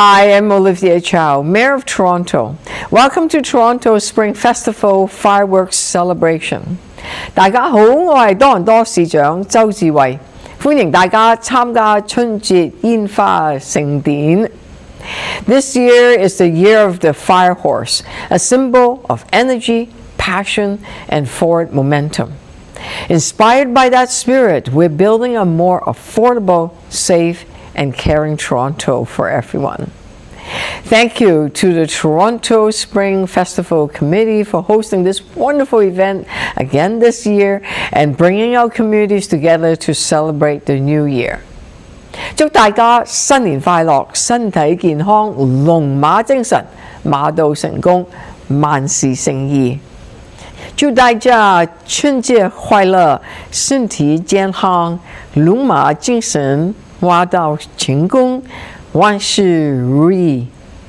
Hi, I'm Olivia Chow, Mayor of Toronto. Welcome to Toronto Spring Festival Fireworks Celebration. 大家好，我係多倫多市長周志偉，歡迎大家參加春節煙花盛典。This year is the year of the fire horse, a symbol of energy, passion, and forward momentum. Inspired by that spirit, we're building a more affordable, safe, and caring Toronto for everyone. Thank you to the Toronto Spring Festival Committee for hosting this wonderful event again this year and bringing our communities together to celebrate the new year. 祝大家新年快樂，身體健康，龍馬精神，馬到成功，萬事勝意。祝大家春節快樂，身體健康，龍馬精神，馬到成功，萬事如意。